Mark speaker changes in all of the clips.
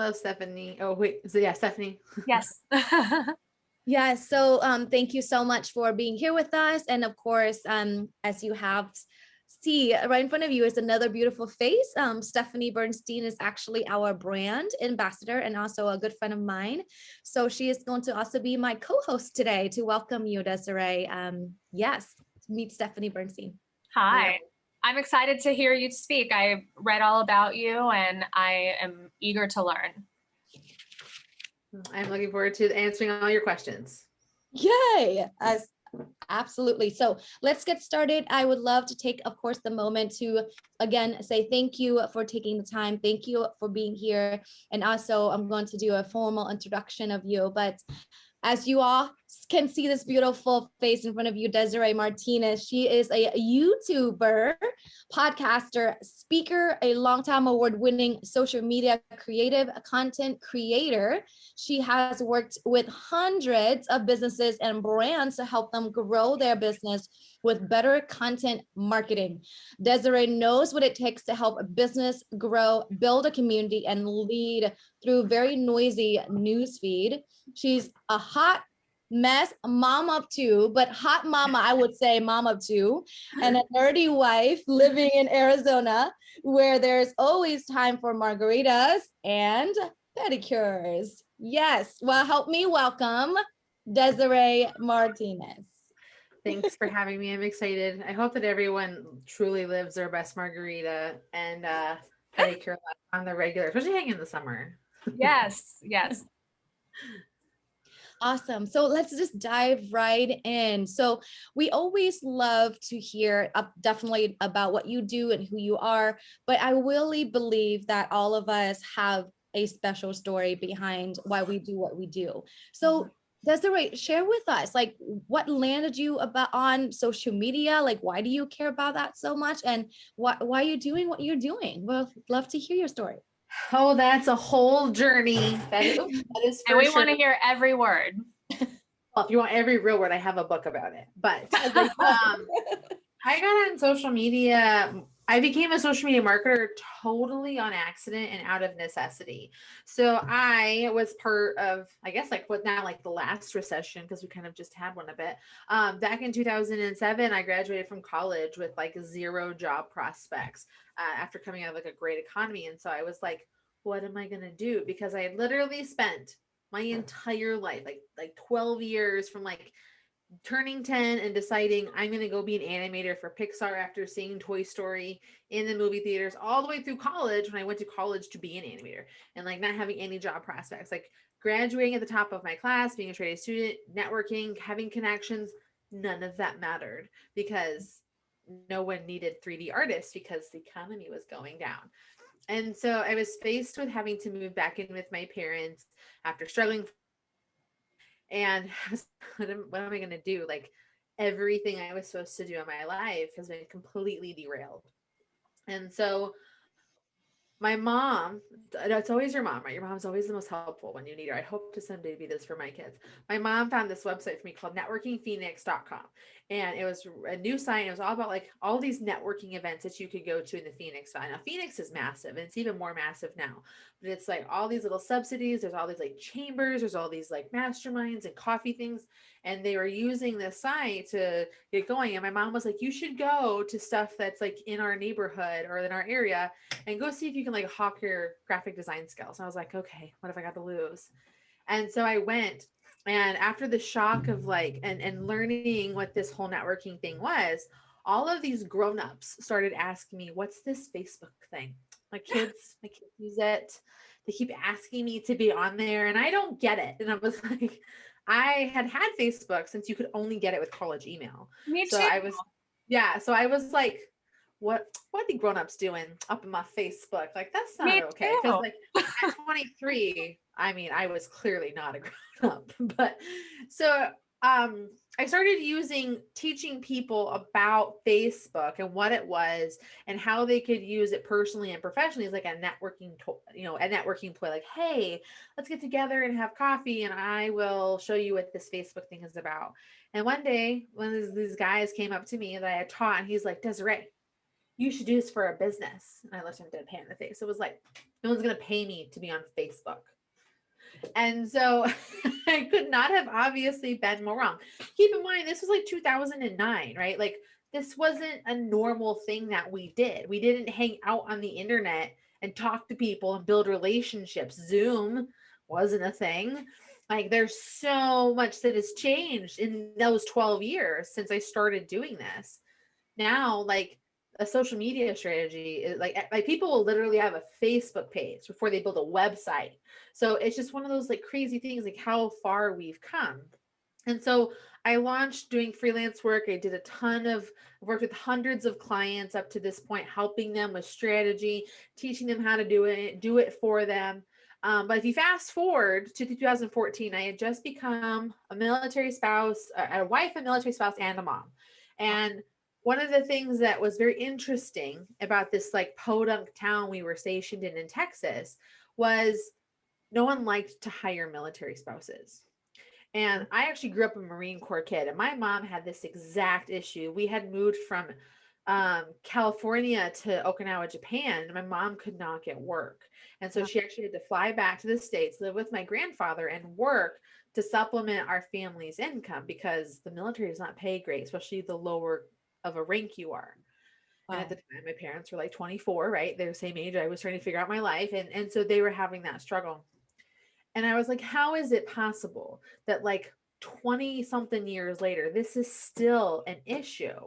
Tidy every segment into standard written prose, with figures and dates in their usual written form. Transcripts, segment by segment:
Speaker 1: Hello, Stephanie. Oh, wait. So yeah, Stephanie.
Speaker 2: Yes.
Speaker 3: Yeah, so thank you so much for being here with us. And of course, as you have see right in front of you is another beautiful face. Stephanie Bernstein is actually our brand ambassador and also a good friend of mine. So she is going to also be my co-host today to welcome you, Desiree. Yes, meet Stephanie Bernstein.
Speaker 2: Hi. I'm excited to hear you speak. I read all about you and I am eager to learn.
Speaker 1: I'm looking forward to answering all your questions.
Speaker 3: Yay! Absolutely. So let's get started. I would love to take, of course, the moment to, again, say thank you for taking the time. Thank you for being here. And also, I'm going to do a formal introduction of you. But as you all can see this beautiful face in front of you, Desiree Martinez. She is a YouTuber, podcaster, speaker, a longtime award-winning social media creative content creator. She has worked with hundreds of businesses and brands to help them grow their business with better content marketing. Desiree knows what it takes to help a business grow, build a community, and lead through very noisy newsfeed. She's a hot mess mom of two, but hot mama, I would say mom of two, and a nerdy wife living in Arizona, where there's always time for margaritas and pedicures. Yes, well, help me welcome Desiree Martinez.
Speaker 1: Thanks for having me. I'm excited. I hope that everyone truly lives their best margarita and pedicure on the regular, especially hanging in the summer.
Speaker 2: Yes, yes.
Speaker 3: Awesome. So let's just dive right in. So we always love to hear definitely about what you do and who you are, but I really believe that all of us have a special story behind why we do what we do. So Desiree, share with us, like, what landed you on social media? Like, why do you care about that so much? And why are you doing what you're doing? Well, love to hear your story.
Speaker 1: Oh, that's a whole journey. That is for
Speaker 2: And we
Speaker 1: sure.
Speaker 2: want to hear every word.
Speaker 1: Well, if you want every real word, I have a book about it. But I got on social media. I became a social media marketer totally on accident and out of necessity. So I was part of, I guess, like what now, like the last recession, because we kind of just had one a bit. Back in 2007, I graduated from college with like 0 job prospects after coming out of like a great economy. And so I was like, what am I going to do? Because I had literally spent my entire life, like 12 years from like turning 10 and deciding I'm going to go be an animator for Pixar after seeing Toy Story in the movie theaters all the way through college when I went to college to be an animator and like not having any job prospects, like graduating at the top of my class, being a straight A student, networking, having connections. None of that mattered because no one needed 3D artists because the economy was going down. And so I was faced with having to move back in with my parents after struggling. And what am I going to do? Like everything I was supposed to do in my life has been completely derailed. And so my mom, it's always your mom, right? Your mom's always the most helpful when you need her. I hope to someday be this for my kids. My mom found this website for me called networkingphoenix.com. And it was a new site. It was all about like all these networking events that you could go to in the Phoenix Valley. Now, Phoenix is massive and it's even more massive now. But it's like all these little subsidies. There's all these like chambers. There's all these like masterminds and coffee things. And they were using this site to get going. And my mom was like, you should go to stuff that's like in our neighborhood or in our area and go see if you can like hawk your graphic design skills. And I was like, okay, what have I got to lose? And so I went, and after the shock of like and learning what this whole networking thing was, all of these grown-ups started asking me, what's this Facebook thing? My kids use it. They keep asking me to be on there and I don't get it. And I was like, I had Facebook since you could only get it with college email.
Speaker 2: Me
Speaker 1: So
Speaker 2: too.
Speaker 1: so I was like, what are the grown-ups doing up in my Facebook? Like, that's not
Speaker 2: Me
Speaker 1: okay.
Speaker 2: too.
Speaker 1: Because like at 23, I mean, I was clearly not a grown-up. But so I started teaching people about Facebook and what it was and how they could use it personally and professionally as like a networking, a networking ploy. Like, hey, let's get together and have coffee, and I will show you what this Facebook thing is about. And one day, one of these guys came up to me that I had taught, and he's like, Desiree, you should do this for a business. And I looked him dead pan in the face. It was like, no one's going to pay me to be on Facebook. And so I could not have obviously been more wrong. Keep in mind, this was like 2009, right? Like this wasn't a normal thing that we did. We didn't hang out on the internet and talk to people and build relationships. Zoom wasn't a thing. Like there's so much that has changed in those 12 years since I started doing this. Now, like a social media strategy is like people will literally have a Facebook page before they build a website. So it's just one of those like crazy things, like how far we've come. And so I launched doing freelance work. I did a ton of worked with hundreds of clients up to this point, helping them with strategy, teaching them how to do it for them. But if you fast forward to 2014, I had just become a military spouse, a wife, a military spouse, and a mom. And one of the things that was very interesting about this like podunk town we were stationed in Texas was no one liked to hire military spouses. And I actually grew up a Marine Corps kid, and my mom had this exact issue. We had moved from California to Okinawa, Japan, and my mom could not get work. And so she actually had to fly back to the States, live with my grandfather, and work to supplement our family's income because the military does not pay great, especially the lower of a rank you are. Wow. And at the time, my parents were like 24, right? They're the same age. I was trying to figure out my life. And so they were having that struggle. And I was like, how is it possible that like 20 something years later, this is still an issue,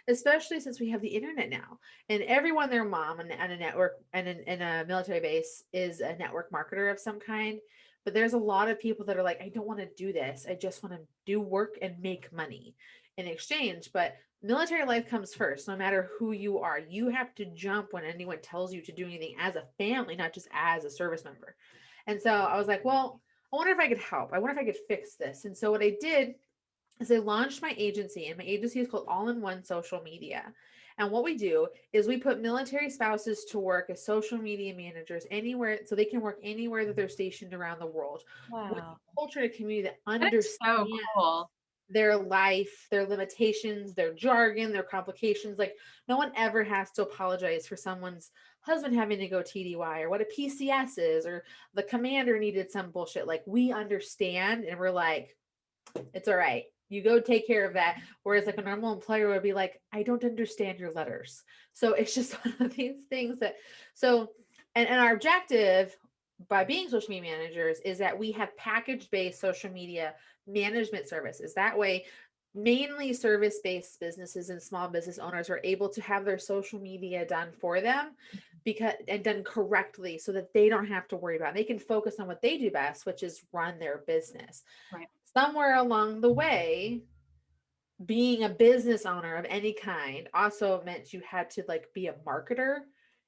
Speaker 1: especially since we have the internet now and everyone, their mom and a network and in a military base is a network marketer of some kind. But there's a lot of people that are like, I don't want to do this. I just want to do work and make money in exchange. But military life comes first, no matter who you are. You have to jump when anyone tells you to do anything as a family, not just as a service member. And so I was like, well, I wonder if I could help. I wonder if I could fix this. And so what I did is I launched my agency, and my agency is called All-in-One Social Media. And what we do is we put military spouses to work as social media managers anywhere, so they can work anywhere that they're stationed around the world.
Speaker 3: Wow.
Speaker 1: With a culture and a community that
Speaker 2: That's
Speaker 1: understands
Speaker 2: so cool.
Speaker 1: their life, their limitations, their jargon, their complications. Like no one ever has to apologize for someone's husband having to go TDY or what a PCS is, or the commander needed some bullshit. Like we understand and we're like, it's all right. You go take care of that. Whereas like a normal employer would be like, I don't understand your letters. So it's just one of these things that, so, and our objective by being social media managers is that we have package-based social media management services. That way, mainly service-based businesses and small business owners are able to have their social media done for them and done correctly so that they don't have to worry about it. They can focus on what they do best, which is run their business.
Speaker 2: Right.
Speaker 1: Somewhere along the way, being a business owner of any kind also meant you had to like be a marketer.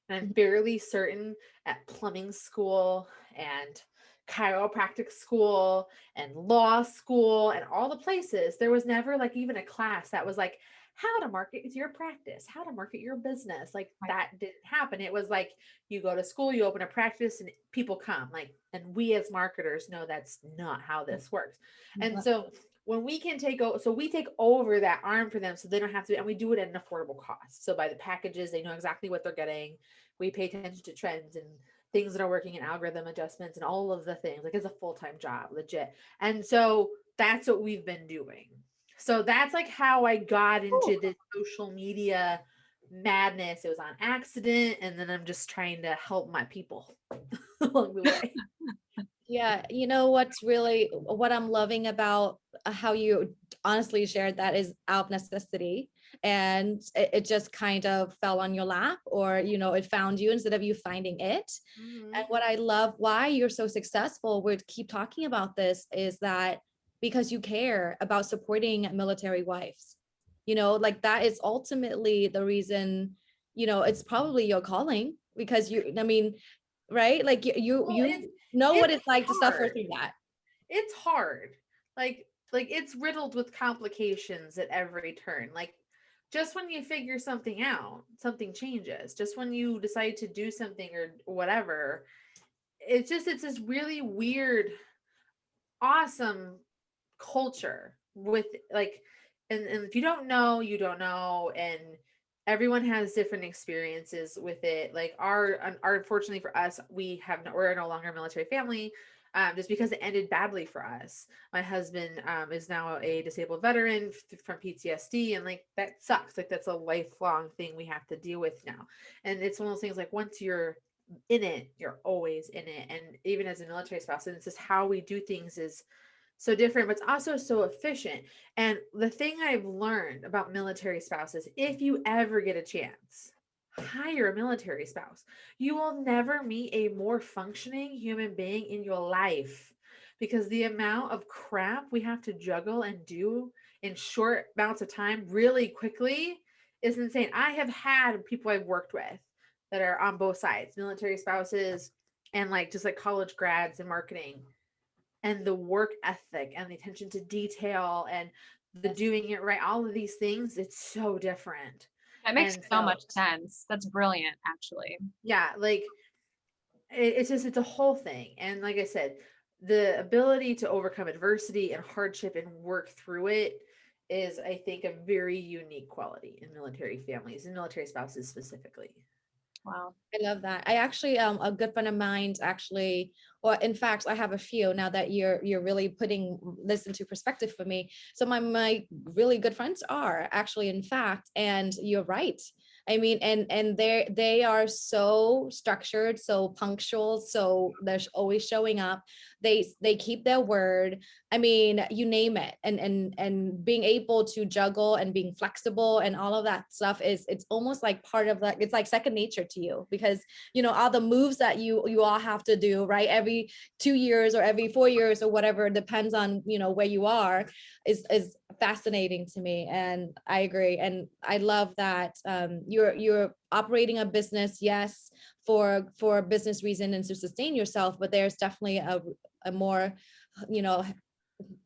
Speaker 1: And I'm fairly certain at plumbing school and chiropractic school and law school and all the places, there was never like even a class that was like how to market your practice, how to market your business. Like that didn't happen. It was like you go to school, you open a practice and people come like, and we as marketers know that's not how this works. And so when we can take over, so we take over that arm for them so they don't have to, and we do it at an affordable cost. So by the packages, they know exactly what they're getting. We pay attention to trends and things that are working and algorithm adjustments and all of the things. Like it's a full-time job, legit. And so that's what we've been doing. So that's like how I got into this social media madness. It was on accident. And then I'm just trying to help my people along the way.
Speaker 3: Yeah, you know what's really what I'm loving about how you honestly shared that is out of necessity, and it just kind of fell on your lap, or you know, it found you instead of you finding it.
Speaker 1: Mm-hmm.
Speaker 3: And what I love why you're so successful, we keep talking about this, is that because you care about supporting military wives. You know, like that is ultimately the reason, you know, it's probably your calling because I mean, right? Like you know what it's like to suffer through that.
Speaker 1: It's hard. Like it's riddled with complications at every turn. Like just when you figure something out, something changes. Just when you decide to do something or whatever, it's this really weird, awesome culture with like, and if you don't know, you don't know. And everyone has different experiences with it. Like unfortunately for us, we're no longer a military family, just because it ended badly for us. My husband is now a disabled veteran from PTSD, and like that sucks. Like that's a lifelong thing we have to deal with now. And it's one of those things, like once you're in it, you're always in it. And even as a military spouse, and it's just how we do things is so different, but it's also so efficient. And the thing I've learned about military spouses, if you ever get a chance, hire a military spouse. You will never meet a more functioning human being in your life, because the amount of crap we have to juggle and do in short amounts of time really quickly is insane. I have had people I've worked with that are on both sides, military spouses and like just like college grads in marketing, and the work ethic and the attention to detail and the doing it right, all of these things, it's so different.
Speaker 2: That makes
Speaker 1: And
Speaker 2: so
Speaker 1: so,
Speaker 2: much sense. That's brilliant, actually.
Speaker 1: yeah, like it's a whole thing. And like I said, the ability to overcome adversity and hardship and work through it is, I think, a very unique quality in military families and military spouses specifically.
Speaker 2: Wow.
Speaker 3: I love that. I actually, a good friend of mine's actually, or in fact, I have a few now that you're really putting this into perspective for me. So my really good friends are actually, in fact, and you're right. I mean, and they are so structured, so punctual, so they're always showing up. They keep their word. I mean, you name it. And being able to juggle and being flexible and all of that stuff it's almost like part of that. It's like second nature to you, because all the moves that you all have to do, right? Every 2 years or every 4 years or whatever, depends on where you are, is fascinating to me. And I agree. And I love that you're operating a business, yes, for a business reason and to sustain yourself, but there's definitely a more you know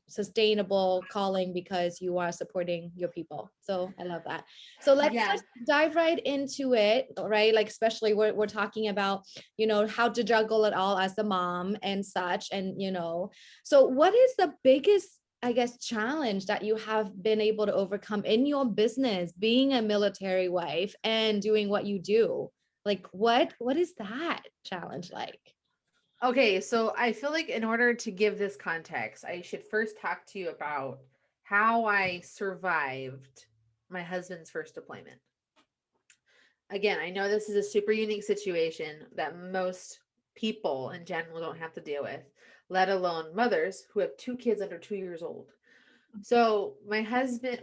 Speaker 3: sustainable calling because you are supporting your people. So I love that. So let's
Speaker 1: Yeah.
Speaker 3: just dive right into it, right? Like, especially we're talking about, how to juggle it all as a mom and such. And, so what is the biggest, I guess, challenge that you have been able to overcome in your business, being a military wife and doing what you do? Like, what is that challenge like?
Speaker 1: Okay, so I feel like in order to give this context, I should first talk to you about how I survived my husband's first deployment. Again, I know this is a super unique situation that most people in general don't have to deal with, let alone mothers who have two kids under 2 years old. So my husband,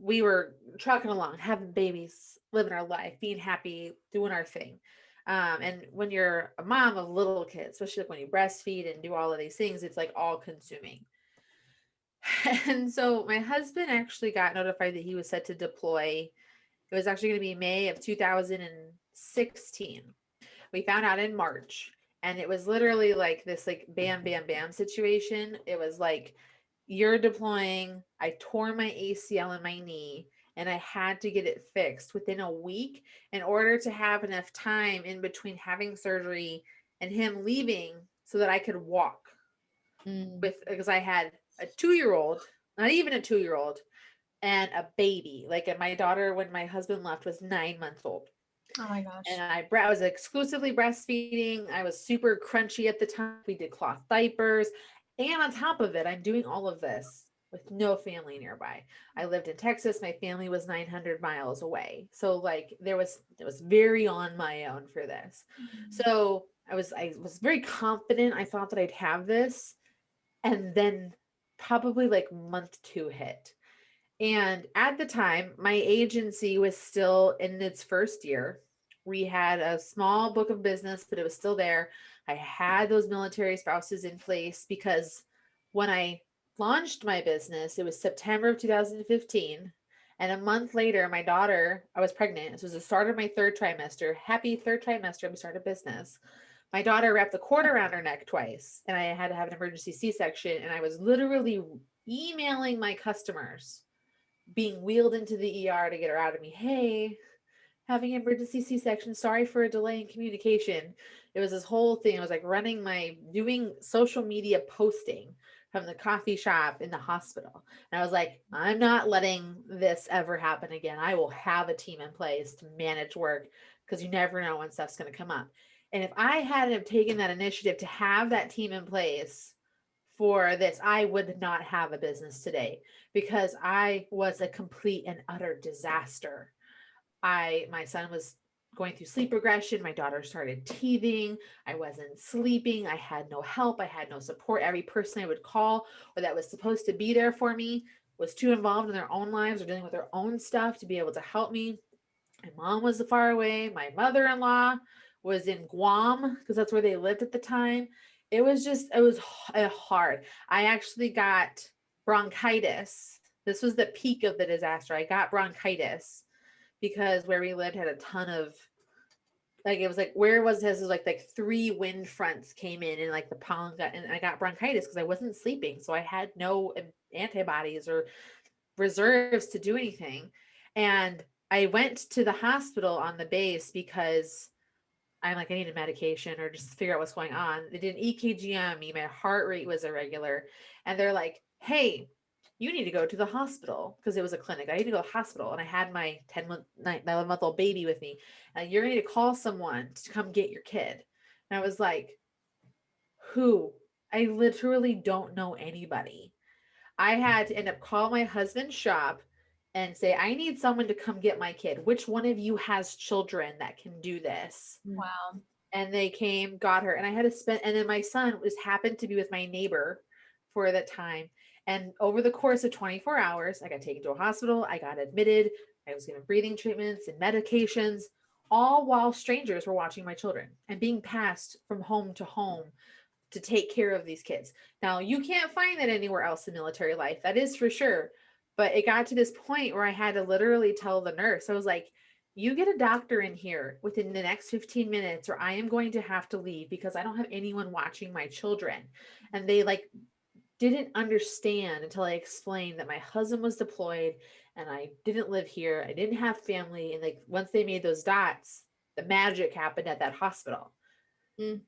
Speaker 1: we were trucking along, having babies, living our life, being happy, doing our thing. And when you're a mom of little kids, especially like when you breastfeed and do all of these things, it's like all consuming. And so my husband actually got notified that he was set to deploy. It was actually going to be May of 2016. We found out in March, and it was literally like this like bam bam bam situation. It was like, you're deploying. I tore my ACL in my knee, and I had to get it fixed within a week in order to have enough time in between having surgery and him leaving so that I could walk because I had a 2-year-old, not even a 2-year-old, and a baby. Like, and my daughter, when my husband left, was 9 months old.
Speaker 2: Oh my gosh.
Speaker 1: And I was exclusively breastfeeding. I was super crunchy at the time. We did cloth diapers. And on top of it, I'm doing all of this with no family nearby. I lived in Texas. My family was 900 miles away. So like it was very on my own for this. So I was very confident. I thought that I'd have this. And then probably like month 2 hit. And at the time, my agency was still in its first year. We had a small book of business, but it was still there. I had those military spouses in place because when I launched my business, it was September of 2015. And a month later, my daughter, I was pregnant. This was the start of my 3rd trimester. Happy 3rd trimester. We started business. My daughter wrapped the cord around her neck twice, and I had to have an emergency C-section. And I was literally emailing my customers, being wheeled into the ER to get her out of me. Hey, having emergency C-section. Sorry for a delay in communication. It was this whole thing. I was like doing social media posting from the coffee shop in the hospital. And I was like, I'm not letting this ever happen again. I will have a team in place to manage work because you never know when stuff's going to come up. And if I hadn't have taken that initiative to have that team in place for this, I would not have a business today because I was a complete and utter disaster. My son was going through sleep regression. My daughter started teething. I wasn't sleeping. I had no help. I had no support. Every person I would call or that was supposed to be there for me was too involved in their own lives or dealing with their own stuff to be able to help me. My mom was far away. My mother-in-law was in Guam because that's where they lived at the time. It was hard. I actually got bronchitis. This was the peak of the disaster. I got bronchitis because where we lived had a ton of, like, it was like, where was this? It was like 3 wind fronts came in and like the pollen got, and I got bronchitis because I wasn't sleeping. So I had no antibodies or reserves to do anything. And I went to the hospital on the base because I'm like, I needed medication or just figure out what's going on. They did an EKG on me. My heart rate was irregular. And they're like, hey, you need to go to the hospital because it was a clinic. I need to go to the hospital. And I had my 11-month-old baby with me. And you're going to call someone to come get your kid. And I was like, who? I literally don't know anybody. I had to end up calling my husband's shop and say, I need someone to come get my kid. Which one of you has children that can do this?
Speaker 2: Wow.
Speaker 1: And they came, got her, and I had to spend, and then my son happened to be with my neighbor for that time. And over the course of 24 hours, I got taken to a hospital. I got admitted. I was given breathing treatments and medications, all while strangers were watching my children and being passed from home to home to take care of these kids. Now, you can't find that anywhere else in military life. That is for sure. But it got to this point where I had to literally tell the nurse, I was like, you get a doctor in here within the next 15 minutes, or I am going to have to leave because I don't have anyone watching my children. And they like didn't understand until I explained that my husband was deployed and I didn't live here. I didn't have family. And like once they made those dots, the magic happened at that hospital.
Speaker 3: Mm.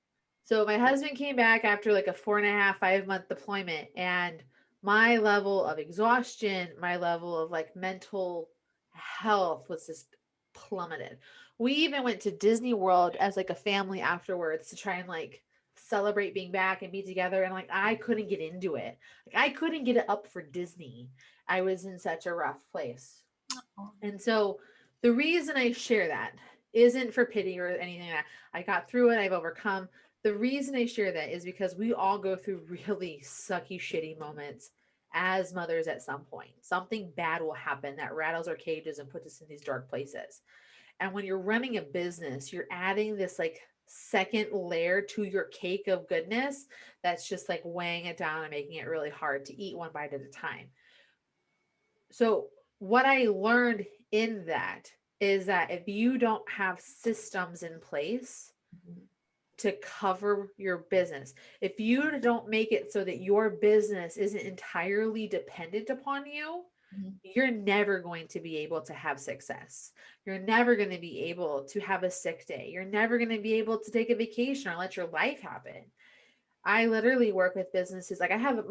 Speaker 1: So my husband came back after like a 4.5, 5 month deployment, and my level of exhaustion, my level of like mental health was just plummeted. We even went to Disney World as like a family afterwards to try and like celebrate being back and be together. And like I couldn't get into it. Like I couldn't get it up for Disney. I was in such a rough place. And so the reason I share that isn't for pity or anything like that. I got through it. I've overcome. The reason I share that is because we all go through really sucky, shitty moments as mothers at some point. Something bad will happen that rattles our cages and puts us in these dark places. And when you're running a business, you're adding this like second layer to your cake of goodness that's just like weighing it down and making it really hard to eat one bite at a time. So what I learned in that is that if you don't have systems in place to cover your business, if you don't make it so that your business isn't entirely dependent upon you, you're never going to be able to have success. You're never going to be able to have a sick day. You're never going to be able to take a vacation or let your life happen. I literally work with businesses. Like I'm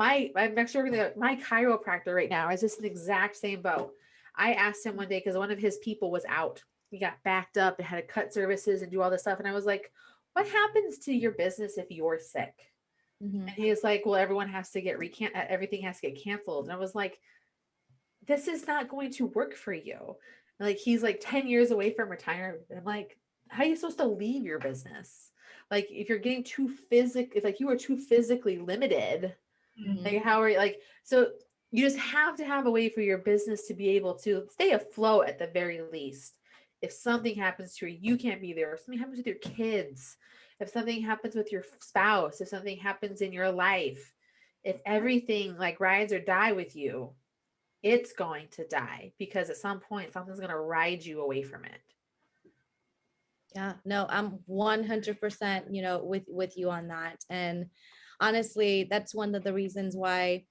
Speaker 1: actually working with my chiropractor right now is just an exact same boat. I asked him one day because one of his people was out. He got backed up and had to cut services and do all this stuff. And I was like, what happens to your business if you're sick?
Speaker 3: Mm-hmm.
Speaker 1: And he was like, well, everyone has to get everything has to get canceled. And I was like, this is not going to work for you. And like, he's like 10 years away from retirement. I'm like, how are you supposed to leave your business? Like, if you're getting if like you are too physically limited, like how are you like, so you just have to have a way for your business to be able to stay afloat at the very least. If something happens to you, you can't be there. If something happens with your kids, if something happens with your spouse, if something happens in your life, if everything like rides or die with you, it's going to die because at some point something's going to ride you away from it.
Speaker 3: Yeah, no, I'm 100%, with you on that. And honestly, that's one of the reasons why,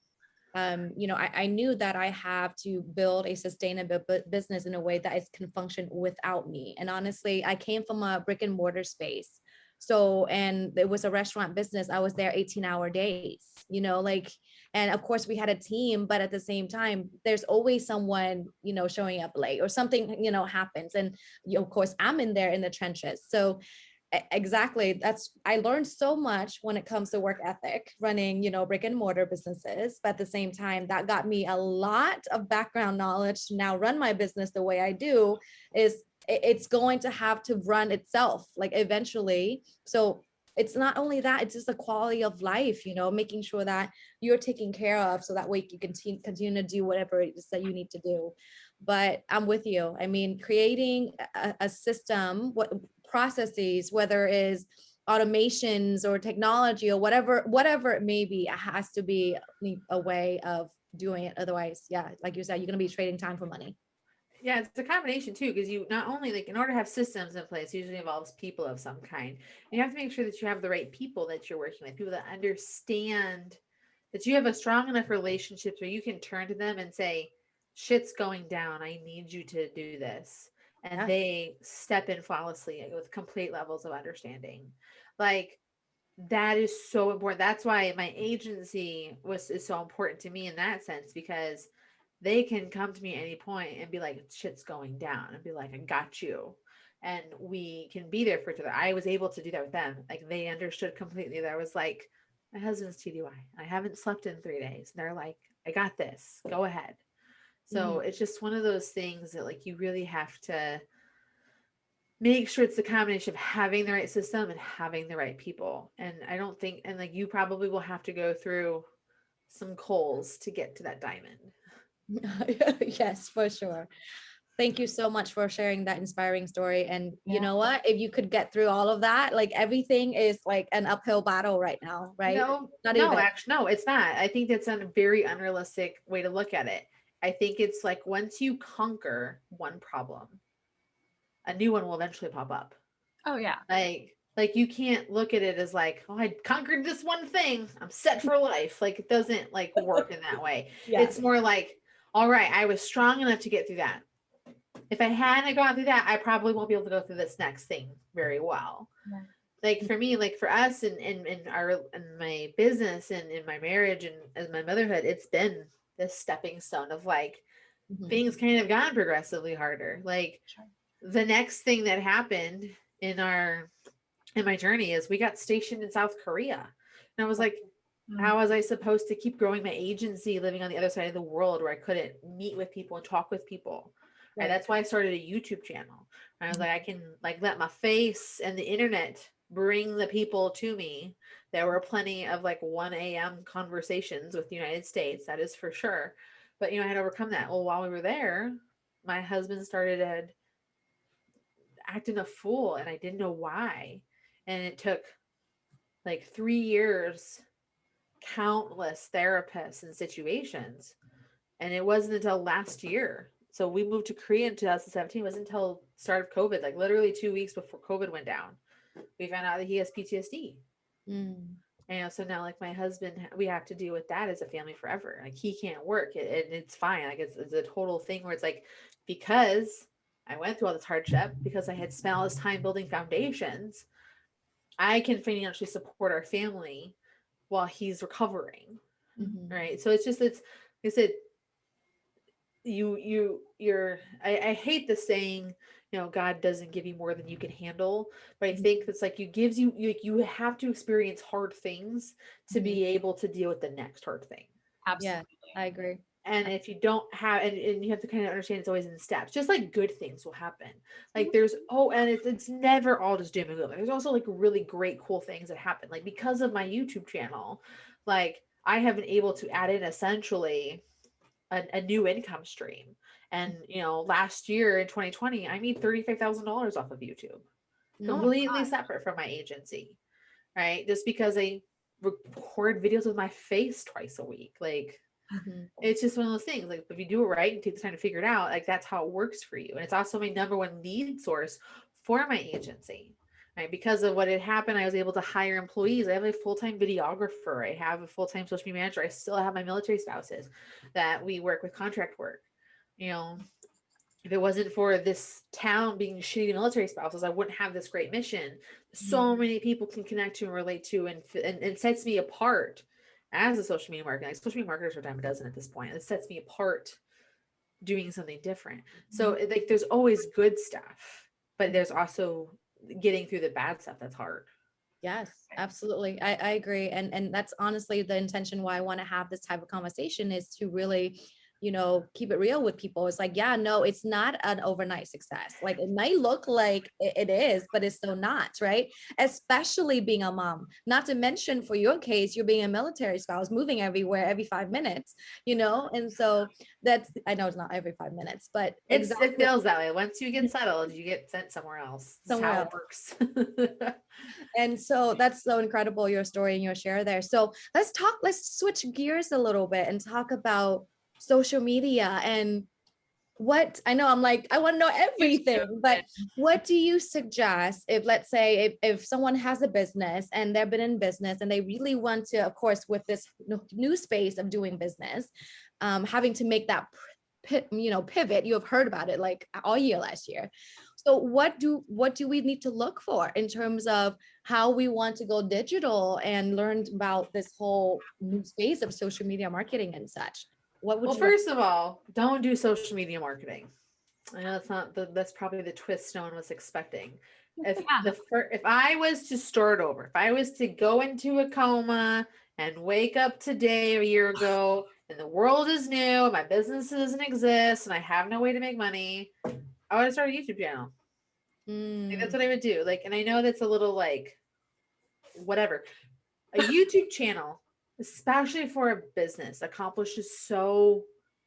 Speaker 3: I knew that I have to build a sustainable business in a way that it can function without me. And honestly, I came from a brick and mortar space. So, and it was a restaurant business. I was there 18-hour days, like And of course we had a team, but at the same time, there's always someone, showing up late or something, happens. And of course I'm in there in the trenches. So exactly, I learned so much when it comes to work ethic, running, brick and mortar businesses. But at the same time, that got me a lot of background knowledge to now run my business the way I do. It's going to have to run itself, like, eventually. So it's not only that, it's just the quality of life, making sure that you're taken care of, so that way you can continue to do whatever it is that you need to do. But I'm with you. I mean, creating a system, what processes, whether it is automations or technology or whatever it may be, it has to be a way of doing it. Otherwise, yeah, like you said, you're going to be trading time for money.
Speaker 1: Yeah, it's a combination too, because you not only, like, in order to have systems in place, usually involves people of some kind. You have to make sure that you have the right people that you're working with, people that understand, that you have a strong enough relationships where you can turn to them and say, shit's going down, I need you to do this. And
Speaker 3: Yeah.
Speaker 1: they step in flawlessly with complete levels of understanding. Like, that is so important. That's why my agency is so important to me in that sense, because they can come to me at any point and be like, shit's going down, and be like, I got you. And we can be there for each other. I was able to do that with them. Like, they understood completely that I was like, my husband's TDY. I haven't slept in 3 days. And they're like, I got this. Go ahead. So it's just one of those things that, like, you really have to make sure it's the combination of having the right system and having the right people. And I don't think, and like, you probably will have to go through some coals to get to that diamond.
Speaker 3: Yes, for sure. Thank you so much for sharing that inspiring story. And you know what, if you could get through all of that, like, everything is like an uphill battle right now, right?
Speaker 1: No, actually, no, it's not. I think that's a very unrealistic way to look at it. I think it's like, once you conquer one problem, a new one will eventually pop up.
Speaker 2: Oh yeah.
Speaker 1: Like you can't look at it as like, oh, I conquered this one thing, I'm set for life. Like, it doesn't, like, work in that way.
Speaker 3: Yeah.
Speaker 1: It's more like, all right, I was strong enough to get through that. If I hadn't gone through that, I probably won't be able to go through this next thing very well.
Speaker 2: Yeah.
Speaker 1: Like, for me, like, for us in my business and in my marriage and in my motherhood, it's been this stepping stone of, like, things kind of gotten progressively harder. Like, the next thing that happened in my journey is we got stationed in South Korea. And I was like, how was I supposed to keep growing my agency living on the other side of the world where I couldn't meet with people and talk with people? Right. That's why I started a YouTube channel. I was like, I can, like, let my face and the internet bring the people to me. There were plenty of, like, 1 a.m. conversations with the United States, that is for sure. But, I had to overcome that. Well, while we were there, my husband started acting a fool, and I didn't know why. And it took like 3 years, countless therapists and situations. And it wasn't until last year. So we moved to Korea in 2017. It wasn't until start of COVID, like literally 2 weeks before COVID went down, we found out that he has PTSD. And so now, like, my husband, we have to deal with that as a family forever. Like, he can't work, and it's fine. Like, it's a total thing where it's like, because I went through all this hardship, because I had spent all this time building foundations, I can financially support our family while he's recovering. Right. So it's just, like I said, I hate the saying, God doesn't give you more than you can handle. But I think it's like, you have to experience hard things to be able to deal with the next hard thing.
Speaker 2: Absolutely.
Speaker 3: Yeah, I agree.
Speaker 1: And if you don't have, and you have to kind of understand, it's always in steps, just like good things will happen. Like, there's, and it's never all just doom and gloom. There's also, like, really great, cool things that happen. Like, because of my YouTube channel, like, I have been able to add in essentially a new income stream. And, last year in 2020, I made $35,000 off of YouTube, completely separate from my agency, right? Just because I record videos with my face twice a week. Like, it's just one of those things. Like, if you do it right and take the time to figure it out, like, that's how it works for you. And it's also my number one lead source for my agency, right? Because of what had happened, I was able to hire employees. I have a full-time videographer. I have a full-time social media manager. I still have my military spouses that we work with contract work. If it wasn't for this town being shitty military spouses, I wouldn't have this great mission. So many people can connect to and relate to, and sets me apart as a social media marketer. Like social media marketers are a dime a dozen at this point. It sets me apart doing something different. So like there's always good stuff, but there's also getting through the bad stuff that's hard.
Speaker 3: Yes, absolutely. I agree. And that's honestly the intention why I want to have this type of conversation is to really, keep it real with people. It's like, yeah, no, it's not an overnight success. Like it might look like it is, but it's so not, right? Especially being a mom, not to mention for your case, you're being a military spouse, moving everywhere every 5 minutes, And so I know it's not every 5 minutes, but
Speaker 1: It feels that way. Once you get settled, you get sent somewhere else. That's
Speaker 3: somewhere
Speaker 1: how
Speaker 3: else.
Speaker 1: it works.
Speaker 3: And so that's so incredible, your story and your share there. So let's switch gears a little bit and talk about social media and what I know. I'm like, I want to know everything, but what do you suggest if, let's say, if someone has a business and they've been in business and they really want to, of course, with this new space of doing business, having to make that pivot, you have heard about it like all year last year. So what do we need to look for in terms of how we want to go digital and learn about this whole new space of social media marketing and such? What would
Speaker 1: Well,
Speaker 3: you
Speaker 1: first of all, don't do social media marketing. I know that's probably the twist no one was expecting. If I was to start over, if I was to go into a coma and wake up today a year ago and the world is new, and my business doesn't exist and I have no way to make money, I would start a YouTube channel. Like, that's what I would do. Like, and I know that's a little like whatever. A YouTube channel, especially for a business, accomplishes so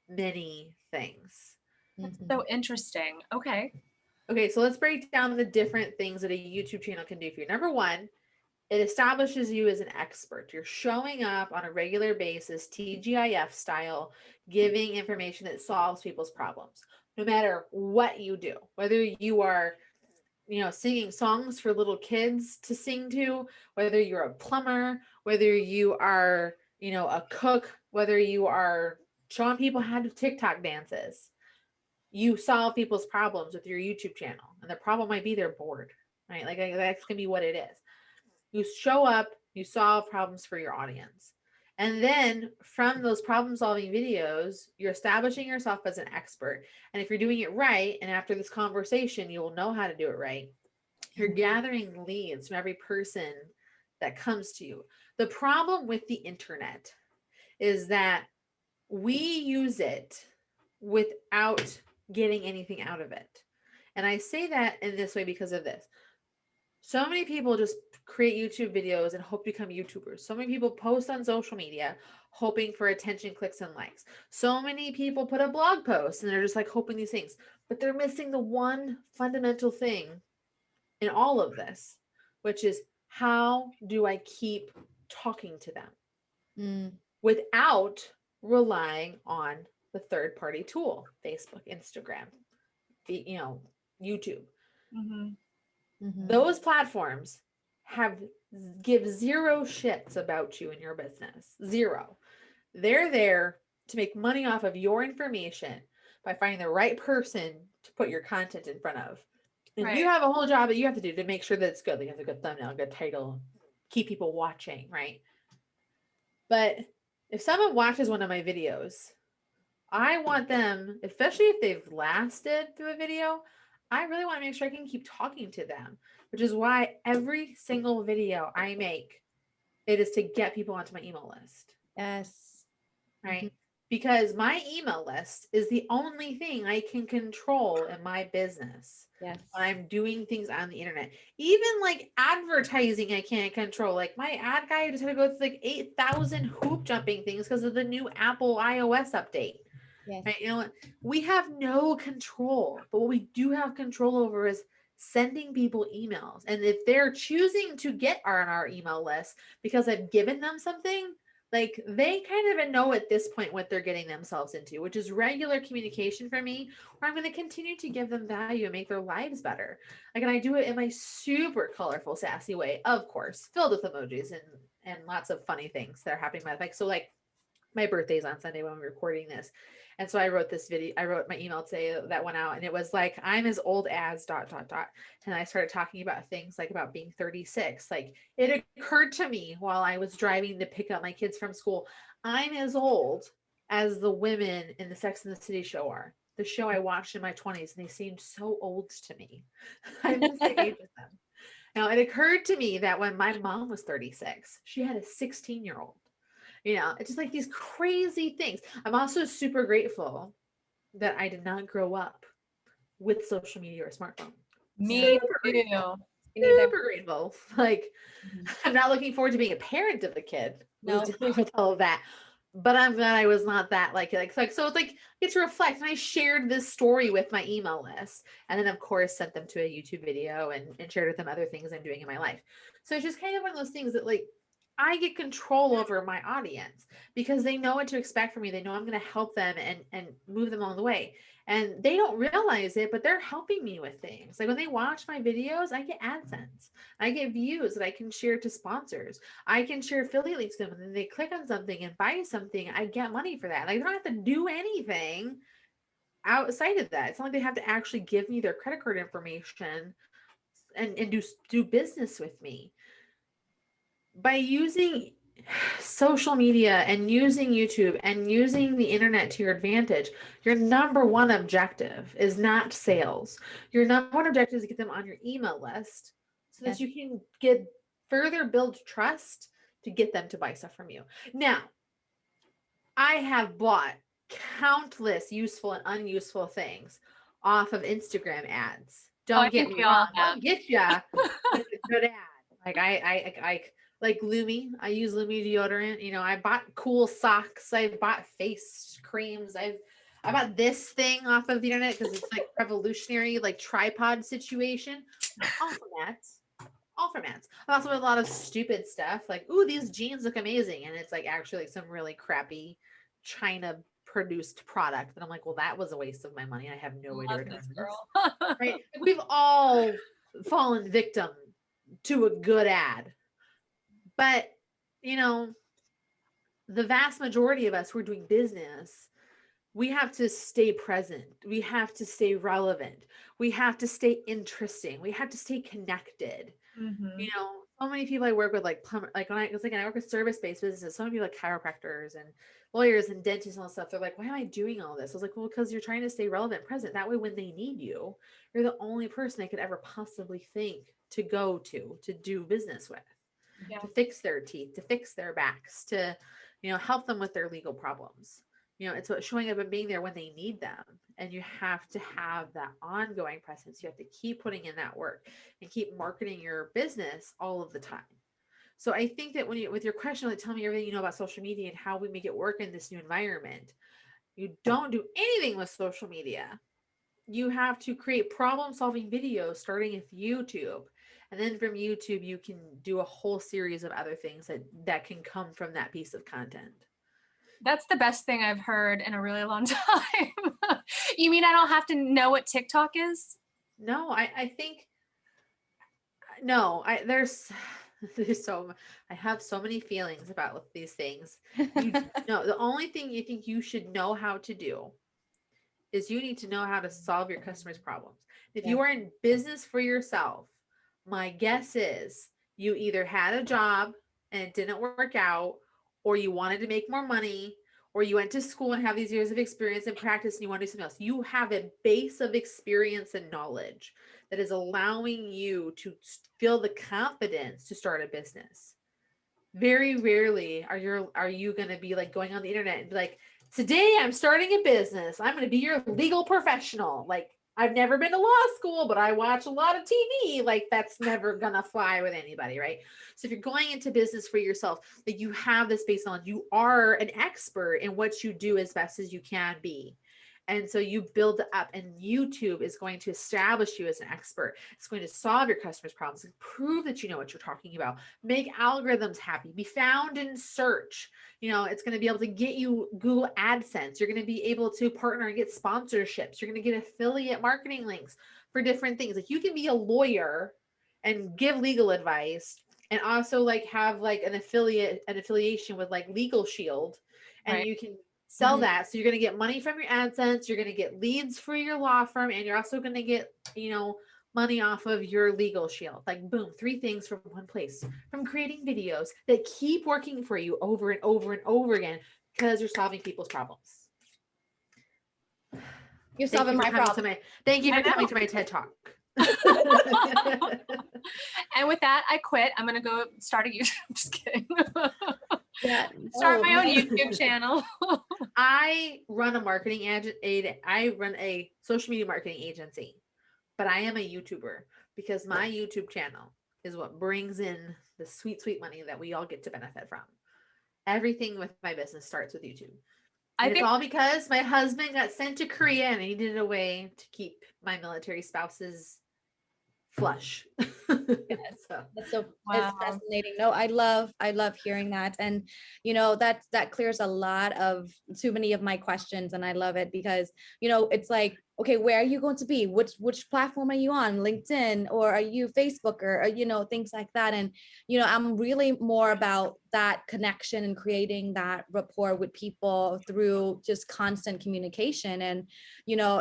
Speaker 1: many things.
Speaker 2: That's so interesting. Okay.
Speaker 1: Okay, so let's break down the different things that a YouTube channel can do for you. Number one, it establishes you as an expert. You're showing up on a regular basis, TGIF style, giving information that solves people's problems, no matter what you do, whether you are singing songs for little kids to sing to, whether you're a plumber, whether you are, a cook, whether you are showing people how to TikTok dances. You solve people's problems with your YouTube channel. And the problem might be they're bored, right? Like that's going to be what it is. You show up, you solve problems for your audience. And then from those problem solving videos, you're establishing yourself as an expert. And if you're doing it right, and after this conversation, you will know how to do it right, you're gathering leads from every person that comes to you. The problem with the internet is that we use it without getting anything out of it. And I say that in this way because of this. So many people just create YouTube videos and hope to become YouTubers. So many people post on social media hoping for attention, clicks, and likes. So many people put a blog post and they're just like hoping these things, but they're missing the one fundamental thing in all of this, which is how do I keep talking to them without relying on the third party tool, Facebook, Instagram, YouTube. Those platforms give zero shits about you and your business. Zero. They're there to make money off of your information by finding the right person to put your content in front of. And you have a whole job that you have to do to make sure that it's good. Like you have a good thumbnail, a good title, keep people watching, right? But if someone watches one of my videos, I want them, especially if they've lasted through a video, I really want to make sure I can keep talking to them, which is why every single video I make, it is to get people onto my email list.
Speaker 3: Yes.
Speaker 1: Right? Because my email list is the only thing I can control in my business.
Speaker 3: Yes.
Speaker 1: When I'm doing things on the internet. Even like advertising, I can't control. Like my ad guy just had to go through like 8,000 hoop jumping things because of the new Apple iOS update.
Speaker 3: Yes.
Speaker 1: Right? We have no control, but what we do have control over is sending people emails. And if they're choosing to get on our email list because I've given them something, like they kind of know at this point what they're getting themselves into, which is regular communication for me, where I'm going to continue to give them value and make their lives better. Like, and I do it in my super colorful, sassy way, of course, filled with emojis and lots of funny things that are happening in my life. So like my birthday's on Sunday when I'm recording this. And so I wrote this video, I wrote my email today that went out, and it was like, I'm as old as ... And I started talking about things like about being 36. Like, it occurred to me while I was driving to pick up my kids from school, I'm as old as the women in the Sex and the City show are. The show I watched in my 20s, and they seemed so old to me. I'm the same age as them. Now, it occurred to me that when my mom was 36, she had a 16-year-old. You know, it's just like these crazy things. I'm also super grateful that I did not grow up with social media or smartphone.
Speaker 2: Me
Speaker 1: Super
Speaker 2: too.
Speaker 1: grateful.
Speaker 2: Me neither.
Speaker 1: Super grateful. Like, I'm not looking forward to being a parent of a kid who's dealing with all of that. But I'm glad I was not that like so it's like I get to reflect, and I shared this story with my email list, and then of course sent them to a YouTube video and shared with them other things I'm doing in my life. So it's just kind of one of those things that like I get control over my audience because they know what to expect from me. They know I'm going to help them and move them along the way. And they don't realize it, but they're helping me with things. Like when they watch my videos, I get AdSense. I get views that I can share to sponsors. I can share affiliate links to them. And then they click on something and buy something. I get money for that. Like, they don't have to do anything outside of that. It's not like they have to actually give me their credit card information and do business with me. By using social media and using YouTube and using the internet to your advantage, your number one objective is not sales. Your number one objective is to get them on your email list so that you can get further build trust to get them to buy stuff from you. Now, I have bought countless useful and unuseful things off of Instagram ads. Don't get me wrong. I'll get ya with a good ad. Like I like Lumi. I use Lumi deodorant. You know, I bought cool socks. I bought face creams. I bought this thing off of the internet because it's like revolutionary, like tripod situation. All from ads. All from ads. I also have a lot of stupid stuff like, ooh, these jeans look amazing, and it's like actually like some really crappy China produced product. And I'm like, well, that was a waste of my money. I have no way to return this. Right? We've all fallen victim to a good ad. But, you know, the vast majority of us who are doing business, we have to stay present. We have to stay relevant. We have to stay interesting. We have to stay connected.
Speaker 2: Mm-hmm.
Speaker 1: You know, so many people I work with, like plumber, like when I work with service-based businesses, so many people like chiropractors and lawyers and dentists and all that stuff. They're like, why am I doing all this? I was like, well, because you're trying to stay relevant, present. That way, when they need you, you're the only person they could ever possibly think to go to do business with.
Speaker 2: Yeah.
Speaker 1: To fix their teeth, to fix their backs, to, you know, help them with their legal problems. You know, it's what showing up and being there when they need them. And you have to have that ongoing presence. You have to keep putting in that work and keep marketing your business all of the time. So I think that when you, with your question, like, tell me everything you know about social media and how we make it work in this new environment, you don't do anything with social media. You have to create problem-solving videos starting with YouTube. And then from YouTube, you can do a whole series of other things that can come from that piece of content.
Speaker 2: That's the best thing I've heard in a really long time. You mean I don't have to know what TikTok is?
Speaker 1: No, I think, no, there's so, I have so many feelings about these things. No, the only thing you think you should know how to do is you need to know how to solve your customers' problems. If you are in business for yourself, my guess is you either had a job and it didn't work out, or you wanted to make more money, or you went to school and have these years of experience and practice and you want to do something else. You have a base of experience and knowledge that is allowing you to feel the confidence to start a business. Very rarely are you going to be like going on the internet and be like, today I'm starting a business. I'm going to be your legal professional. Like, I've never been to law school, but I watch a lot of TV. Like, that's never going to fly with anybody, right? So if you're going into business for yourself, like, you have this base knowledge, you are an expert in what you do as best as you can be. And so you build up, and YouTube is going to establish you as an expert. It's going to solve your customers' problems and prove that you know what you're talking about, make algorithms happy, be found in search. You know, it's going to be able to get you Google AdSense. You're going to be able to partner and get sponsorships. You're going to get affiliate marketing links for different things. Like, you can be a lawyer and give legal advice and also like have like an affiliation with like Legal Shield and
Speaker 2: Right.
Speaker 1: you can sell
Speaker 3: Mhm.
Speaker 1: that. So you're going to get money from your AdSense. You're going to get leads for your law firm, and you're also going to get, money off of your legal shield. Like boom, 3 things from one place, from creating videos that keep working for you over and over and over again because you're solving people's problems.
Speaker 3: You're
Speaker 1: Thank you
Speaker 3: solving
Speaker 1: for
Speaker 3: my
Speaker 1: coming
Speaker 3: problem.
Speaker 1: to my TED Talk.
Speaker 2: And with that, I quit. I'm going to go start a YouTube. Just kidding.
Speaker 3: Yeah.
Speaker 2: Start
Speaker 3: Oh,
Speaker 2: my own
Speaker 3: man.
Speaker 2: YouTube channel.
Speaker 1: I run a I run a social media marketing agency, but I am a YouTuber because my YouTube channel is what brings in the sweet, sweet money that we all get to benefit from. Everything with my business starts with YouTube.
Speaker 2: I
Speaker 1: And it's
Speaker 2: think
Speaker 1: all because my husband got sent to Korea and I needed a way to keep my military spouses flush. So,
Speaker 3: That's so it's
Speaker 2: wow.
Speaker 3: fascinating. No, I love hearing that. And that clears a lot of too many of my questions. And I love it because, it's like, okay, where are you going to be? Which platform are you on? LinkedIn, or are you Facebook, or things like that. And, I'm really more about that connection and creating that rapport with people through just constant communication. And,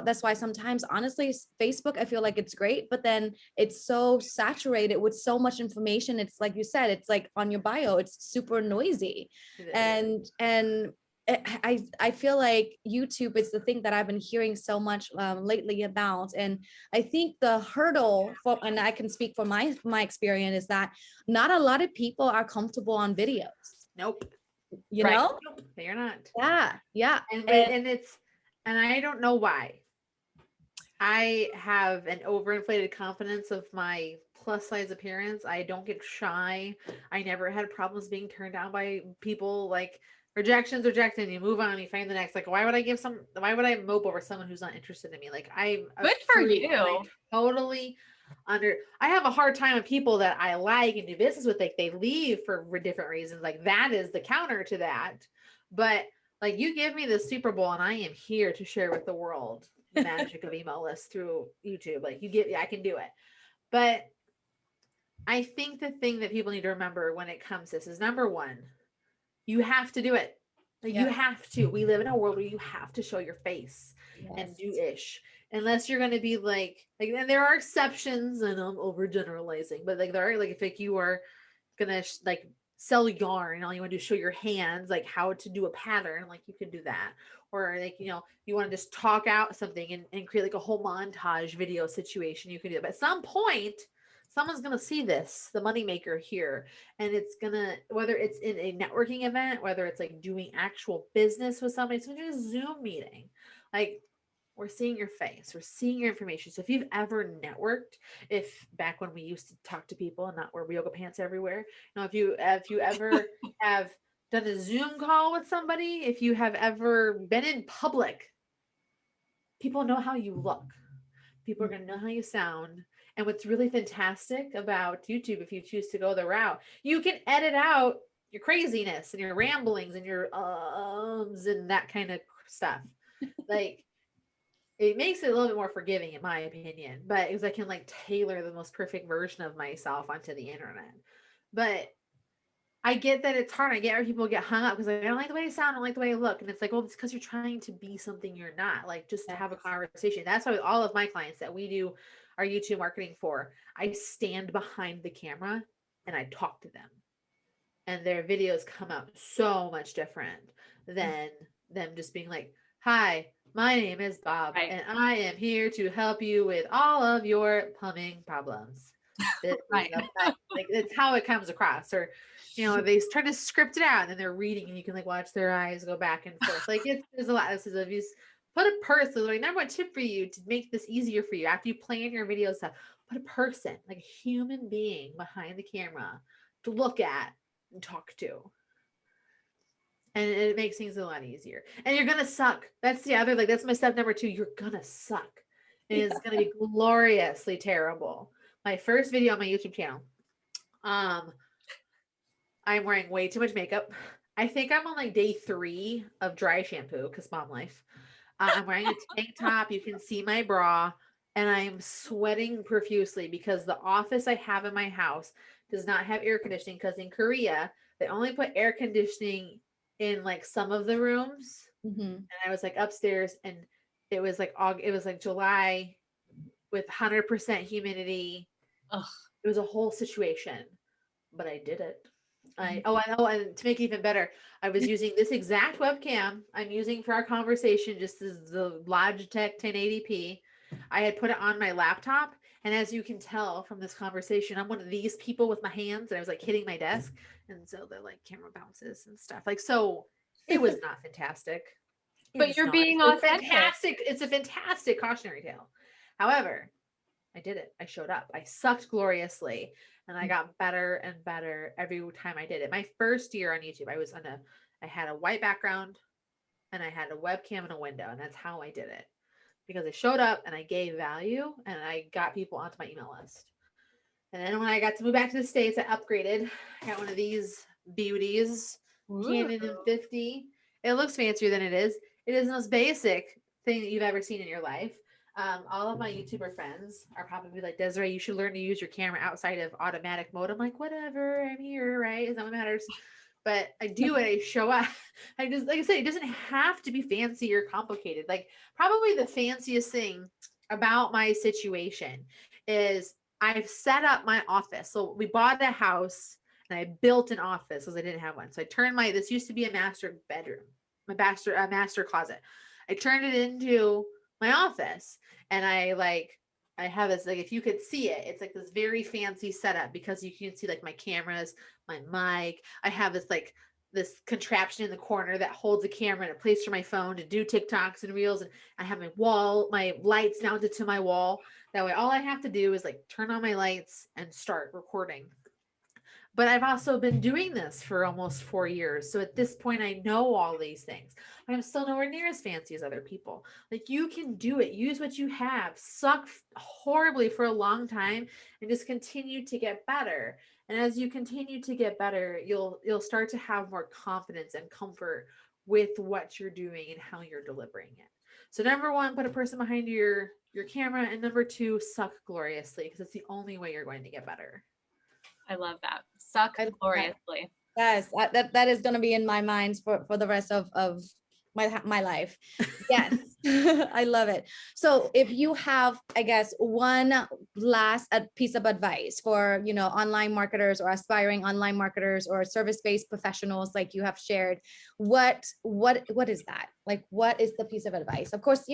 Speaker 3: that's why sometimes, honestly, Facebook, I feel like it's great, but then it's so saturated with so much information. It's like you said, it's like on your bio, it's super noisy. And I feel like YouTube is the thing that I've been hearing so much lately about. And I think the hurdle for, and I can speak for my experience, is that not a lot of people are comfortable on videos.
Speaker 1: nope.
Speaker 2: Right.
Speaker 1: Nope, they're not.
Speaker 3: Yeah.
Speaker 1: And I don't know why. I have an overinflated confidence of my plus size appearance. I don't get shy. I never had problems being turned down by people. Like rejections, rejected. You move on, you find the next. Like, why would I mope over someone who's not interested in me? Like, I'm a
Speaker 2: Good for
Speaker 1: freak, and I
Speaker 2: you.
Speaker 1: totally I have a hard time with people that I like and do business with. Like, they leave for different reasons. Like, that is the counter to that. But like, you give me the Super Bowl, and I am here to share with the world the magic of email lists through YouTube. Like, I can do it. But I think the thing that people need to remember when it comes to this is, number one, you have to do it. Like, you have to. We live in a world where you have to show your face and do ish. Unless you're going to be and there are exceptions, and I'm overgeneralizing, but like, there are, like, if you are going to sell yarn and all you want to do is show your hands, like how to do a pattern, like you can do that. Or like, you want to just talk out something and create like a whole montage video situation, you can do it. But at some point, someone's going to see this, the moneymaker here, and it's going to, whether it's in a networking event, whether it's like doing actual business with somebody, it's going to do a Zoom meeting. Like, we're seeing your face, we're seeing your information. So if you've ever networked, if back when we used to talk to people and not wear yoga pants everywhere, if you ever have done a Zoom call with somebody, if you have ever been in public, people know how you look. People are going to know how you sound. And what's really fantastic about YouTube, if you choose to go the route, you can edit out your craziness and your ramblings and your ums and that kind of stuff. Like, it makes it a little bit more forgiving, in my opinion, but because I can like tailor the most perfect version of myself onto the internet. But I get that it's hard. I get where people get hung up because I don't like the way I sound, I don't like the way I look. And it's like, well, it's because you're trying to be something you're not. Like, just to have a conversation. That's why all of my clients that we do our YouTube marketing for, I stand behind the camera and I talk to them. And their videos come out so much different than them just being like, hi, my name is Bob,
Speaker 2: Right.
Speaker 1: and I am here to help you with all of your plumbing problems.
Speaker 2: Right.
Speaker 1: Like, it's how it comes across. Or, they try to script it out and then they're reading and you can like watch their eyes go back and forth. Like, there's a lot. This is abuse. Put a person, like, number one tip for you to make this easier for you after you plan your video stuff, put a person, like a human being behind the camera to look at and talk to. And it makes things a lot easier. And you're gonna suck. That's the other, like, that's my step number 2. You're gonna suck. And it's gonna be gloriously terrible. My first video on my YouTube channel, I'm wearing way too much makeup. I think I'm on like day 3 of dry shampoo because mom life. I'm wearing a tank top. You can see my bra, and I'm sweating profusely because the office I have in my house does not have air conditioning, because in Korea, they only put air conditioning in like some of the rooms.
Speaker 3: Mhm.
Speaker 1: And I was like upstairs, and it was like July with 100% humidity.
Speaker 2: Ugh.
Speaker 1: It was a whole situation, but I did it.
Speaker 3: Mhm.
Speaker 1: And to make it even better, I was using this exact webcam I'm using for our conversation, just as the Logitech 1080p. I had put it on my laptop, and as you can tell from this conversation, I'm one of these people with my hands, and I was like hitting my desk, and so the like camera bounces and stuff. Like, so it was not fantastic.
Speaker 2: But
Speaker 1: It's
Speaker 2: you're
Speaker 1: not.
Speaker 2: being
Speaker 1: It's
Speaker 2: authentic.
Speaker 1: fantastic. It's a fantastic cautionary tale. However, I did it. I showed up. I sucked gloriously, and I got better and better every time I did it. My first year on YouTube, I had a white background, and I had a webcam and a window, and that's how I did it. Because I showed up and I gave value, and I got people onto my email list. And then when I got to move back to the States, I upgraded. I got one of these beauties, Canon M50. It looks fancier than it is. It is the most basic thing that you've ever seen in your life. All of my YouTuber friends are probably like, Desiree, you should learn to use your camera outside of automatic mode. I'm like, whatever, I'm here, right? Is that what matters? But I do it. I show up. I just, like I said, it doesn't have to be fancy or complicated. Like, probably the fanciest thing about my situation is I've set up my office. So we bought a house, and I built an office because I didn't have one. So I turned this used to be a master bedroom, a master closet. I turned it into my office, and I have this, like, if you could see it, it's like this very fancy setup because you can see like my cameras, my mic. I have this contraption in the corner that holds a camera and a place for my phone to do TikToks and reels. And I have my lights mounted to my wall. That way, all I have to do is like turn on my lights and start recording. But I've also been doing this for almost 4 years. So at this point, I know all these things. I'm still nowhere near as fancy as other people. Like, you can do it. Use what you have. Suck horribly for a long time and just continue to get better. And as you continue to get better, you'll start to have more confidence and comfort with what you're doing and how you're delivering it. So number one, put a person behind your camera, and number two, suck gloriously, because it's the only way you're going to get better.
Speaker 2: I love that. Suck
Speaker 3: I love that.
Speaker 2: gloriously.
Speaker 3: Yes, that is going to be in my mind for the rest of my life. Yes, I love it. So if you have, I guess, one last piece of advice for, online marketers or aspiring online marketers or service-based professionals like you have shared, what is that? Like, what is the piece of advice? Of course,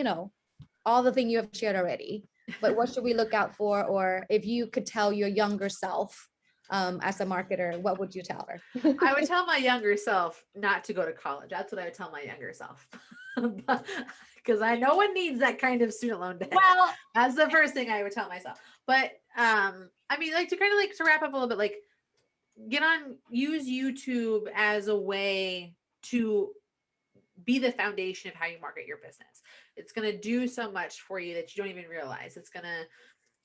Speaker 3: all the thing you have shared already, but what should we look out for? Or if you could tell your younger self, as a marketer, what would you tell her?
Speaker 1: I would tell my younger self not to go to college. That's what I would tell my younger self. Because I no one needs that kind of student loan debt.
Speaker 2: Well,
Speaker 1: That's the first thing I would tell myself. But I mean, like, to wrap up a little bit, like, use YouTube as a way to be the foundation of how you market your business. It's going to do so much for you that you don't even realize. It's going to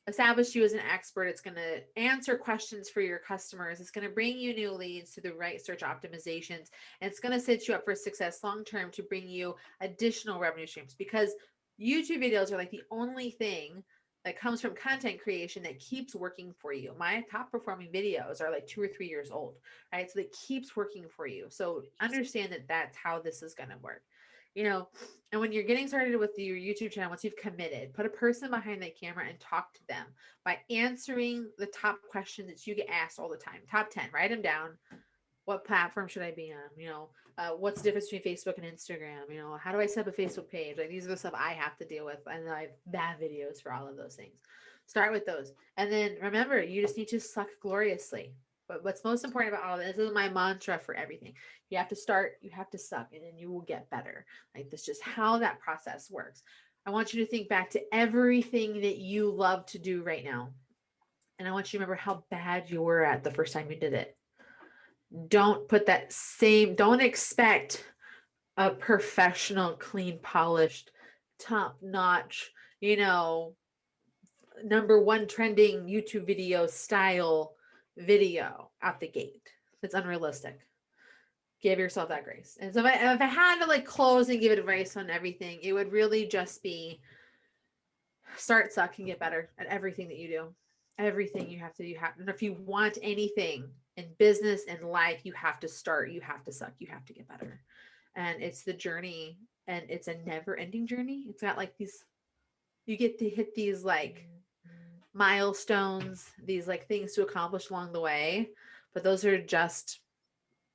Speaker 1: establish you as an expert. It's going to answer questions for your customers. It's going to bring you new leads to the right search optimizations. And it's going to set you up for success long term to bring you additional revenue streams, because YouTube videos are like the only thing that comes from content creation that keeps working for you. My top performing videos are like 2 or 3 years old, right? So that keeps working for you. So understand that that's how this is going to work. And when you're getting started with your YouTube channel, once you've committed, put a person behind that camera and talk to them by answering the top questions that you get asked all the time. Top 10, write them down. What platform should I be on? What's the difference between Facebook and Instagram? How do I set up a Facebook page? Like, these are the stuff I have to deal with. And I have bad videos for all of those things. Start with those. And then remember, you just need to suck gloriously. But what's most important about all of this is my mantra for everything. You have to start, you have to suck, and then you will get better. Like, that's just how that process works. I want you to think back to everything that you love to do right now. And I want you to remember how bad you were at the first time you did it. Don't expect a professional, clean, polished, top-notch, number one trending YouTube video style video out the gate. It's unrealistic. Give yourself that grace. And so if I had to like close and give advice on everything, it would really just be start, suck, and get better at everything that you do. everything you have to, and if you want anything in business and life, you have to start, you have to suck, you have to get better. And it's the journey, and it's a never ending journey. It's got like these, you get to hit these like milestones, these like things to accomplish along the way. But those are just,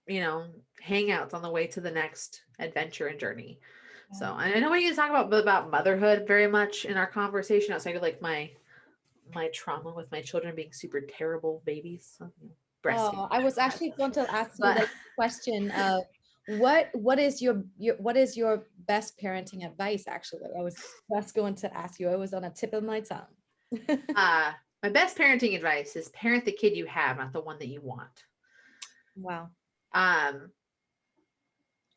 Speaker 1: hangouts on the way to the next adventure and journey. So I know we can talk about motherhood very much in our conversation outside of like my trauma with my children being super terrible babies. So, breastfeeding.
Speaker 3: Oh, I was actually going to ask you
Speaker 1: But
Speaker 3: the question of what is your best parenting advice? Actually, I was just going to ask you. It was on a tip of my tongue.
Speaker 1: my best parenting advice is parent the kid you have, not the one that you want.
Speaker 3: Wow.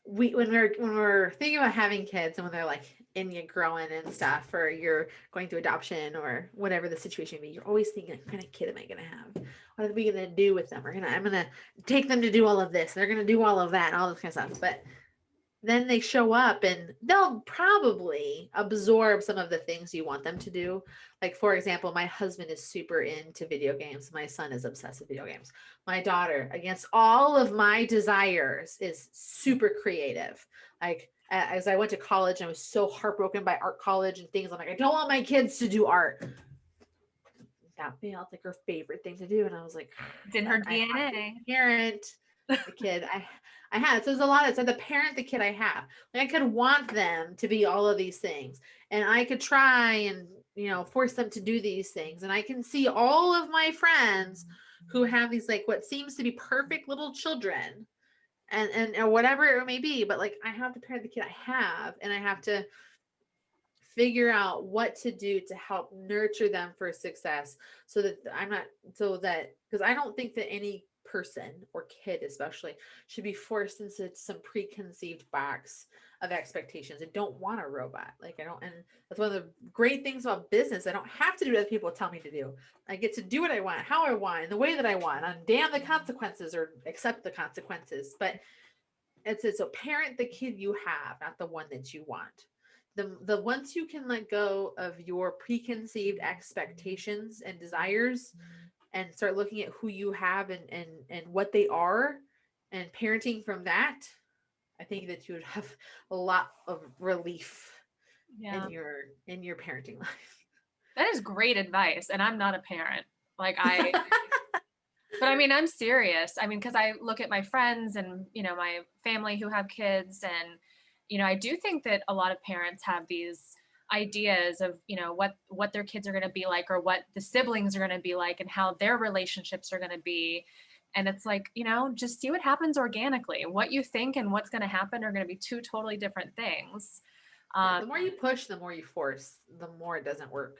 Speaker 1: When we're thinking about having kids, and when they're like in you growing and stuff, or you're going through adoption or whatever the situation may be, you're always thinking, what kind of kid am I gonna have? What are we gonna do with them? I'm gonna take them to do all of this. They're gonna do all of that and all this kind of stuff. But then they show up and they'll probably absorb some of the things you want them to do. Like, for example, my husband is super into video games. My son is obsessed with video games. My daughter, against all of my desires, is super creative. Like, as I went to college, I was so heartbroken by art college and things. I'm like, I don't want my kids to do art. That felt like her favorite thing to do. And I was like,
Speaker 2: It's in her DNA.
Speaker 1: Parent the kid I had. So there's a lot of, so the parent the kid I have. Like, I could want them to be all of these things, and I could try and force them to do these things. And I can see all of my friends who have these like what seems to be perfect little children, and or whatever it may be. But like, I have to parent the kid I have, and I have to figure out what to do to help nurture them for success, so that because I don't think that any person or kid especially should be forced into some preconceived box of expectations. I don't want a robot. Like, I don't, and that's one of the great things about business. I don't have to do what people tell me to do. I get to do what I want, how I want, in the way that I want, and damn the consequences, or accept the consequences. But it's so parent the kid you have, not the one that you want. The once you can let go of your preconceived expectations and desires, and start looking at who you have and what they are, and parenting from that, I think that you would have a lot of relief in your parenting life.
Speaker 2: That is great advice. And I'm not a parent. Like but I mean, I'm serious. I mean, because I look at my friends and, my family who have kids, and, I do think that a lot of parents have these ideas of, what their kids are going to be like, or what the siblings are going to be like, and how their relationships are going to be. And it's like, just see what happens organically. What you think and what's going to happen are going to be two totally different things.
Speaker 1: The more you push, the more you force, the more it doesn't work.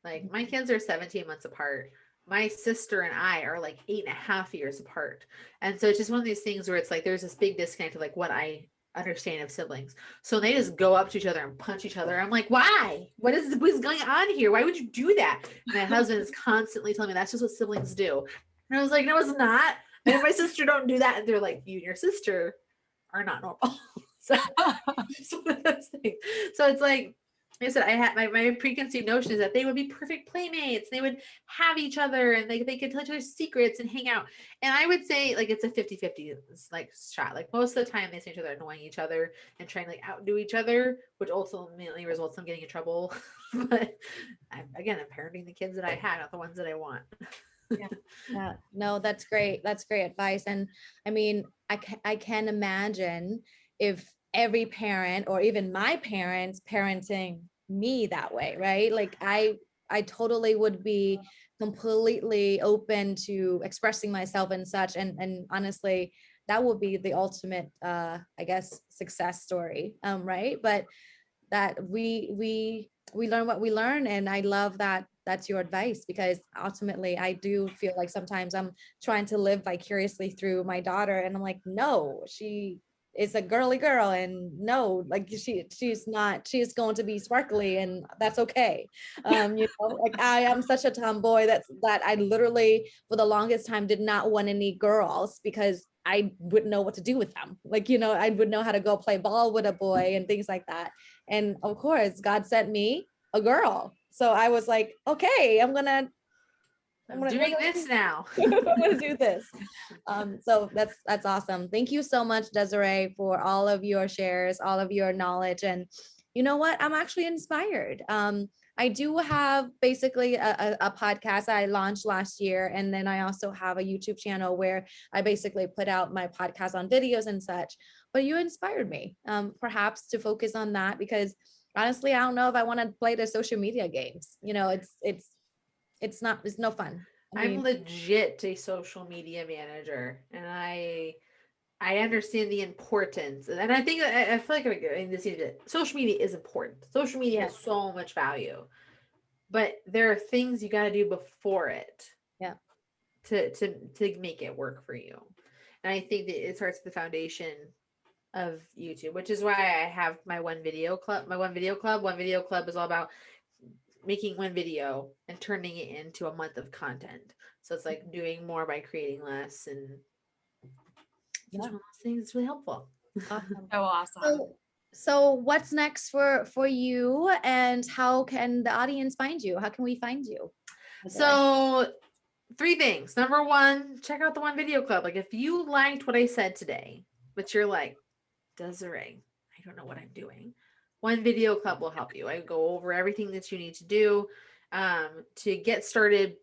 Speaker 1: Like, my kids are 17 months apart. My sister and I are like 8.5 years apart. And so it's just one of these things where it's like, there's this big disconnect of like what I understand of siblings. So they just go up to each other and punch each other. I'm like, why? What's going on here? Why would you do that? And my husband is constantly telling me that's just what siblings do. And I was like, no, it's not. And my sister don't do that. And they're like, you and your sister are not normal. So it's one of those things. So it's like I said, I had my preconceived notion is that they would be perfect playmates. They would have each other, and they could tell each other secrets and hang out. And I would say like it's a 50-50 like shot. Like, most of the time they see each other annoying each other and trying to like outdo each other, which ultimately results in getting in trouble. But I'm parenting the kids that I had, not the ones that I want.
Speaker 3: Yeah. No, that's great. That's great advice. And I mean, I can imagine if every parent, or even my parents, parenting me that way, right? Like, I totally would be completely open to expressing myself and such. And honestly, that would be the ultimate, I guess, success story. Right. But that we learn what we learn. And I love that that's your advice, because ultimately I do feel like sometimes I'm trying to live vicariously through my daughter, and I'm like, no, she is a girly girl, and no, like she's not, she's going to be sparkly, and that's okay. Like, I am such a tomboy that I literally for the longest time did not want any girls, because I wouldn't know what to do with them. Like, I would know how to go play ball with a boy and things like that. And of course, God sent me a girl. So I was like, okay, I'm gonna
Speaker 1: I'm doing this now.
Speaker 3: I'm gonna do this. So that's awesome. Thank you so much, Desiree, for all of your shares, all of your knowledge. And you know what? I'm actually inspired. I do have basically a podcast I launched last year. And then I also have a YouTube channel where I basically put out my podcast on videos and such. But you inspired me, perhaps to focus on that, because honestly, I don't know if I want to play the social media games. You know, it's no fun. I mean,
Speaker 1: I'm legit a social media manager, and I understand the importance, and I think I feel like in this social media is important. Social media has so much value, but there are things you got to do before it, to make it work for you. And I think that it starts with the foundation of YouTube, which is why I have my one video club. One video club is all about making one video and turning it into a month of content. So it's like doing more by creating less, and just one of those things. It's really helpful.
Speaker 3: awesome.
Speaker 2: So awesome.
Speaker 3: So what's next for you, and how can the audience find you? How can we find you?
Speaker 1: So 3 things. Number 1, check out the One Video Club. Like if you liked what I said today, but you're like, Desiree, I don't know what I'm doing. One Video Club will help you. I go over everything that you need to do to get started.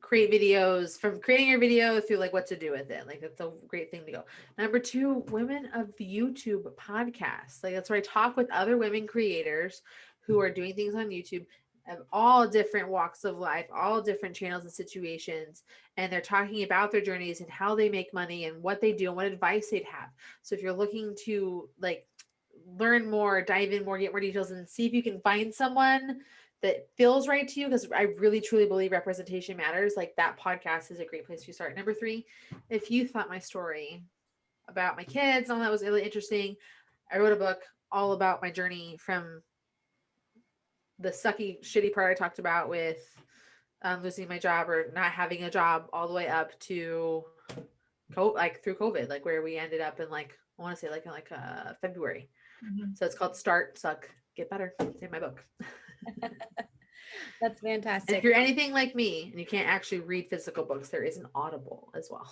Speaker 1: Create videos, from creating your video through like what to do with it. Like that's a great thing to go. Number 2, Women of YouTube podcast. Like that's where I talk with other women creators who are doing things on YouTube of all different walks of life, all different channels and situations, and they're talking about their journeys and how they make money and what they do and what advice they'd have. So if you're looking to like learn more, dive in more, get more details, and see if you can find someone that feels right to you, because I really truly believe representation matters, like that podcast is a great place to start. Number 3, if you thought my story about my kids and all that was really interesting, I wrote a book all about my journey from the sucky, shitty part I talked about with losing my job or not having a job, all the way up to like through COVID, like where we ended up in like, I want to say like in February.
Speaker 2: Mm-hmm.
Speaker 1: So it's called Start, Suck, Get Better. It's in my book.
Speaker 3: That's fantastic.
Speaker 1: And if you're anything like me and you can't actually read physical books, there is an Audible as well.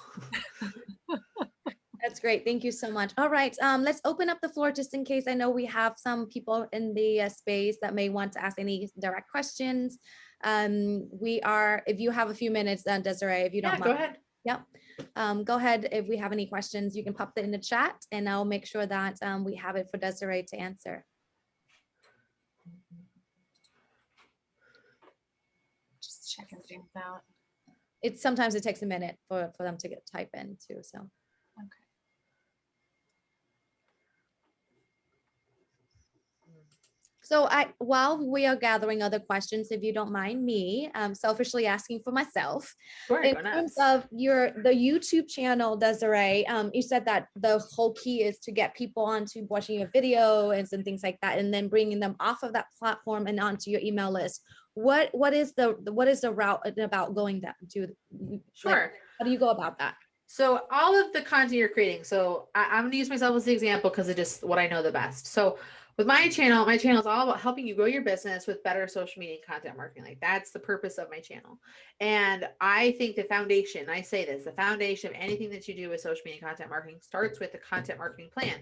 Speaker 3: That's great. Thank you so much. All right. Let's open up the floor just in case. I know we have some people in the space that may want to ask any direct questions. If you have a few minutes, Desiree, if you don't mind.
Speaker 1: Go ahead.
Speaker 3: Yep. Go ahead. If we have any questions, you can pop that in the chat and I'll make sure that we have it for Desiree to answer.
Speaker 2: Just checking things out.
Speaker 3: Sometimes it takes a minute for them to type in too. So.
Speaker 2: Okay.
Speaker 3: So while we are gathering other questions, if you don't mind me selfishly asking for myself,
Speaker 1: Sure,
Speaker 3: in terms of the YouTube channel, Desiree, you said that the whole key is to get people onto watching your video and some things like that, and then bringing them off of that platform and onto your email list. What is the route about going that to?
Speaker 1: Sure.
Speaker 3: Like, how do you go about that?
Speaker 1: So all of the content you're creating. So I'm going to use myself as the example because it's just what I know the best. So with my channel is all about helping you grow your business with better social media and content marketing. Like that's the purpose of my channel. And I think the foundation of anything that you do with social media and content marketing starts with the content marketing plan,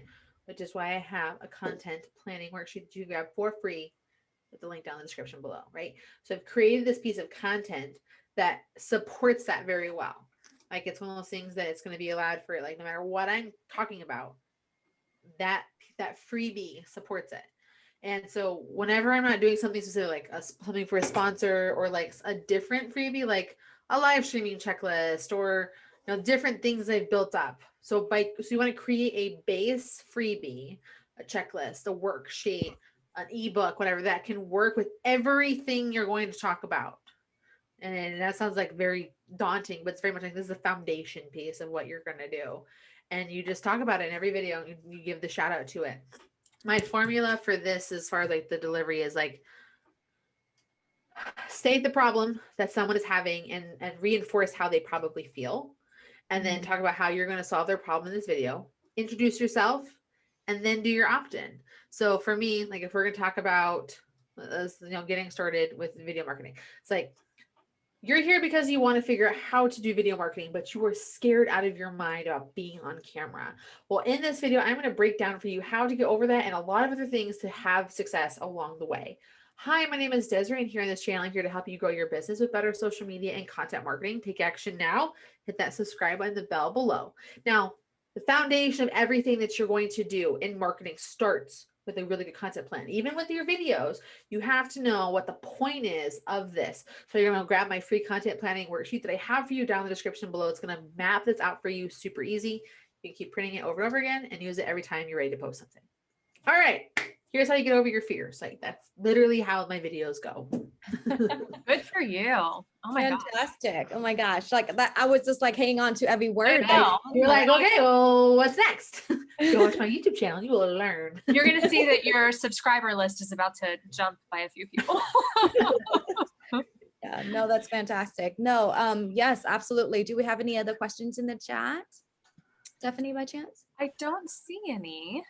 Speaker 1: which is why I have a content planning worksheet that you grab for free with the link down in the description below, right? So I've created this piece of content that supports that very well. Like it's one of those things that it's going to be allowed for, like, no matter what I'm talking about, that freebie supports it. And so whenever I'm not doing something specific, like something for a sponsor or like a different freebie, like a live streaming checklist or different things I've built up. So you want to create a base freebie, a checklist, a worksheet, an ebook, whatever that can work with everything you're going to talk about. And that sounds like very daunting, but it's very much like this is the foundation piece of what you're going to do. And you just talk about it in every video. You give the shout out to it. My formula for this, as far as like the delivery, is like state the problem that someone is having and reinforce how they probably feel. And then talk about how you're going to solve their problem in this video. Introduce yourself and then do your opt-in. So for me, like if we're going to talk about getting started with video marketing, it's like You're here because you want to figure out how to do video marketing, but you are scared out of your mind about being on camera. Well, in this video, I'm going to break down for you how to get over that and a lot of other things to have success along the way. Hi, my name is Desiree, and here on this channel, I'm here to help you grow your business with better social media and content marketing. Take action now. Hit that subscribe button, the bell below. Now, the foundation of everything that you're going to do in marketing starts with a really good content plan. Even with your videos, you have to know what the point is of this. So you're going to grab my free content planning worksheet that I have for you down in the description below. It's going to map this out for you super easy. You can keep printing it over and over again and use it every time you're ready to post something. All right, here's how you get over your fears. Like, that's literally how my videos go.
Speaker 2: Good for you. Oh my god.
Speaker 3: Fantastic. Oh my gosh. Like that, I was just like hanging on to every word.
Speaker 2: know.
Speaker 1: You're like, okay, well, what's next? Go watch my YouTube channel. You will learn.
Speaker 2: You're going to see that your subscriber list is about to jump by a few people.
Speaker 3: Yeah, no, that's fantastic. No, yes, absolutely. Do we have any other questions in the chat? Stephanie, by chance?
Speaker 2: I don't see any.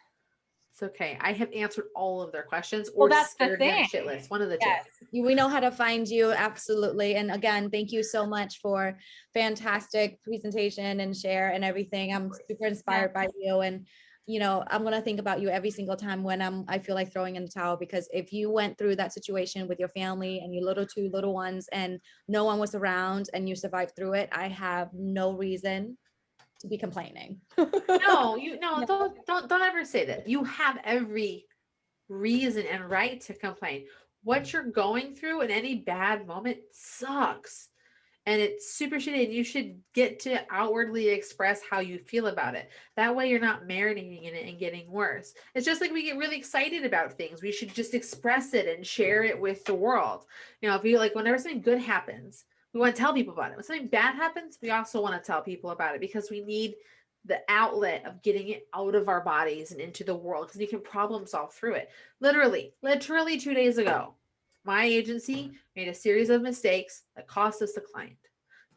Speaker 1: It's okay. I have answered all of their questions or
Speaker 2: that's the
Speaker 1: scared them
Speaker 2: thing.
Speaker 1: shitless. One of the
Speaker 3: Yes,
Speaker 1: two.
Speaker 3: we know how to find you. Absolutely. And again, thank you so much for fantastic presentation and share and everything. I'm super inspired by you. And, you know, I'm going to think about you every single time when I feel like throwing in the towel, because if you went through that situation with your family and your two little ones and no one was around and you survived through it, I have no reason to be complaining.
Speaker 1: No, don't ever say that. You have every reason and right to complain. What you're going through in any bad moment sucks. And it's super shitty, and you should get to outwardly express how you feel about it. That way you're not marinating in it and getting worse. It's just like we get really excited about things. We should just express it and share it with the world. You know, if you like, whenever something good happens, we want to tell people about it. When something bad happens, we also want to tell people about it because we need the outlet of getting it out of our bodies and into the world, because you can problem solve through it. Literally 2 days ago, my agency made a series of mistakes that cost us the client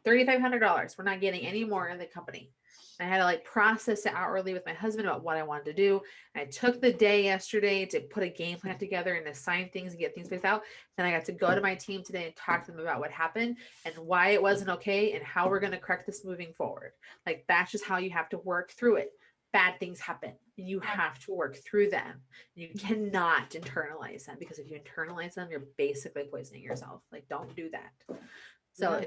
Speaker 1: $3,500. We're not getting any more in the company. I had to like process it outwardly with my husband about what I wanted to do. And I took the day yesterday to put a game plan together and assign things and get things fixed out. Then I got to go to my team today and talk to them about what happened and why it wasn't okay and how we're going to correct this moving forward. Like, that's just how you have to work through it. Bad things happen and you have to work through them. You cannot internalize them, because if you internalize them, you're basically poisoning yourself. Like, don't do that. So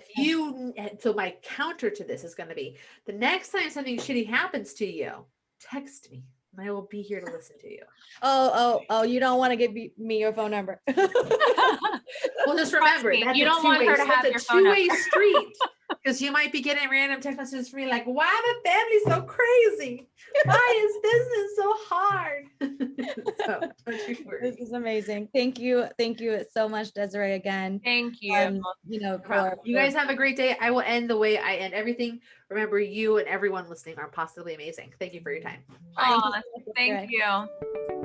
Speaker 1: so my counter to this is going to be, the next time something shitty happens to you, text me and I will be here to listen to you.
Speaker 3: Oh, you don't want to give me your phone number.
Speaker 1: Well, just remember, that's
Speaker 2: you don't want her to have your phone
Speaker 1: two-way street, because you might be getting random text messages from me like, why the family's so crazy? Why is business so hard? So don't you worry.
Speaker 3: This is amazing. Thank you so much, Desiree, again.
Speaker 2: Thank you.
Speaker 3: You know,
Speaker 1: You guys have a great day. I will end the way I end everything. Remember, you and everyone listening are possibly amazing. Thank you for your time.
Speaker 2: Oh, thank you.